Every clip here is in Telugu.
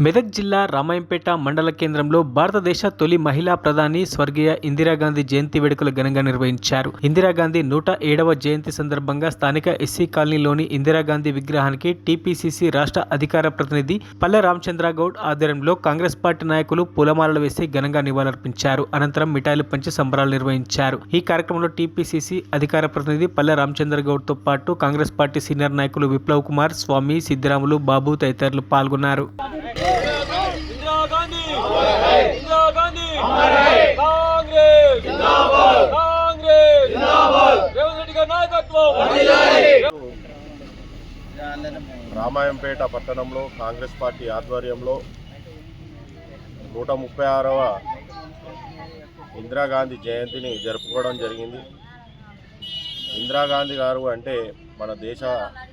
మెదక్ జిల్లా రామాయంపేట మండల కేంద్రంలో భారతదేశ తొలి మహిళా ప్రధాని స్వర్గీయ ఇందిరాగాంధీ జయంతి వేడుకలు ఘనంగా నిర్వహించారు. ఇందిరాగాంధీ 107వ జయంతి సందర్భంగా స్థానిక ఎస్సీ కాలనీలోని ఇందిరాగాంధీ విగ్రహానికి టీపీసీసీ రాష్ట్ర అధికార ప్రతినిధి పల్లె రామచంద్రగౌడ్ ఆధ్వర్యంలో కాంగ్రెస్ పార్టీ నాయకులు పూలమాలలు వేసి ఘనంగా నివాళులర్పించారు. అనంతరం మిఠాయిలు పంచి సంబరాలు నిర్వహించారు. ఈ కార్యక్రమంలో టీపీసీసీ అధికార ప్రతినిధి పల్లె రామచంద్రగౌడ్తో పాటు కాంగ్రెస్ పార్టీ సీనియర్ నాయకులు విప్లవ్ కుమార్, స్వామి, సిద్దిరాములు, బాబు తదితరులు పాల్గొన్నారు. రామాయంపేట పట్టణంలో కాంగ్రెస్ పార్టీ ఆధ్వర్యంలో 136వ ఇందిరాగాంధీ జయంతిని జరుపుకోవడం జరిగింది. ఇందిరాగాంధీ గారు అంటే మన దేశ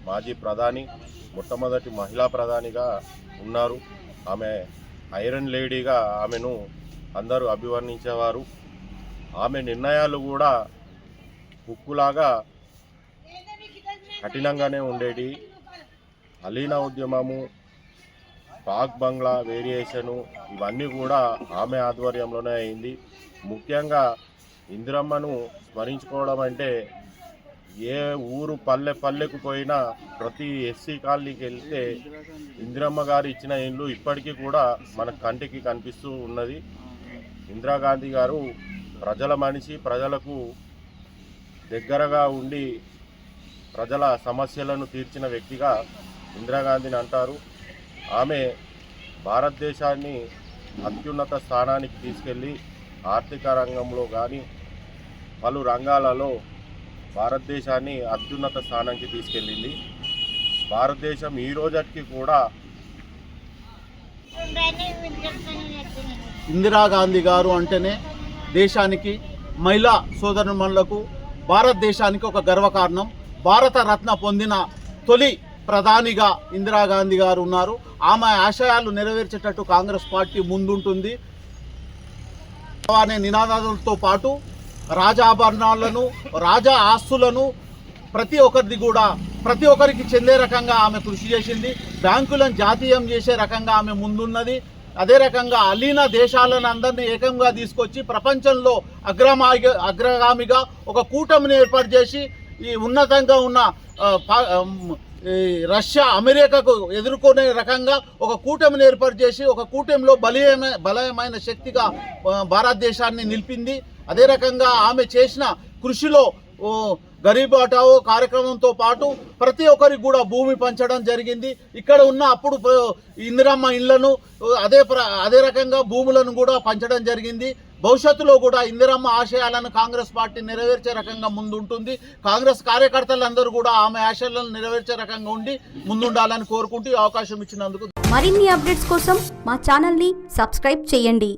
మాజీ ప్రధాని, మొట్టమొదటి మహిళా ప్రధానిగా ఉన్నారు. ఆమె ఐరన్ లేడీగా ఆమెను అందరూ అభివర్ణించేవారు. ఆమె నిర్ణయాలు కూడా ఉక్కులాగా కఠినంగానే ఉండేవి. అలీనా ఉద్యమము, పాక్ బంగ్లా వేరియేషను ఇవన్నీ కూడా ఆమె ఆధ్వర్యంలోనే అయింది. ముఖ్యంగా ఇందిరమ్మను స్మరించుకోవడం అంటే ఏ ఊరు పల్లెకు పోయినా ప్రతి ఎస్సీ కాలనీకి వెళ్తే ఇందిరమ్మ గారు ఇచ్చిన ఇల్లు ఇప్పటికీ కూడా మన కంటికి కనిపిస్తూ ఉన్నది. ఇందిరాగాంధీ గారు ప్రజల మనిషి, ప్రజలకు దగ్గరగా ఉండి ప్రజల సమస్యలను తీర్చిన వ్యక్తిగా ఇందిరాగాంధీని అంటారు. ఆమె భారతదేశాన్ని అత్యున్నత స్థానానికి తీసుకెళ్ళి ఆర్థిక రంగంలో కానీ పలు రంగాలలో భారతదేశాన్ని అత్యున్నత స్థానానికి తీసుకెళ్ళింది. భారతదేశం ఈ రోజుకి కూడా ఇందిరాగాంధీ గారు అంటేనే దేశానికి, మహిళా సోదరుమణులకు, భారతదేశానికి ఒక గర్వకారణం. భారత రత్న పొందిన తొలి ప్రధానిగా ఇందిరాగాంధీ గారు ఉన్నారు. ఆమె ఆశయాలు నెరవేర్చేటట్టు కాంగ్రెస్ పార్టీ ముందుంటుంది అనే నినాదాలతో పాటు రాజాభరణాలను, రాజా ఆస్తులను ప్రతి ఒక్కరికి చెందే రకంగా ఆమె కృషి చేసింది. బ్యాంకులను జాతీయం చేసే రకంగా ఆమె ముందున్నది. అదే రకంగా అలీన దేశాలను అందరినీ ఏకంగా తీసుకొచ్చి ప్రపంచంలో అగ్రగామిగా ఒక కూటమిని ఏర్పాటు చేసి ఈ ఉన్నతంగా ఉన్న రష్యా, అమెరికాకు ఎదుర్కొనే రకంగా ఒక కూటమిని ఏర్పాటు చేసి ఒక కూటమిలో బలమైన శక్తిగా భారతదేశాన్ని నిలిపింది. అదే రకంగా ఆమె చేసిన కృషిలో గరీబ్ హఠావో కార్యక్రమంతో పాటు ప్రతి ఒక్కరికి కూడా భూమి పంచడం జరిగింది. ఇక్కడ ఉన్న అప్పుడు ఇందిరమ్మ ఇళ్లను అదే రకంగా భూములను కూడా పంచడం జరిగింది. భవిష్యత్తులో కూడా ఇందిరమ్మ ఆశయాలను కాంగ్రెస్ పార్టీ నెరవేర్చే రకంగా ముందుంటుంది. కాంగ్రెస్ కార్యకర్తలందరూ కూడా ఆమె ఆశయాలను నెరవేర్చే రకంగా ఉండి ముందుండాలని కోరుకుంటూ అవకాశం ఇచ్చినందుకు మరిన్ని అప్డేట్స్ కోసం మా ఛానల్ని సబ్స్క్రైబ్ చేయండి.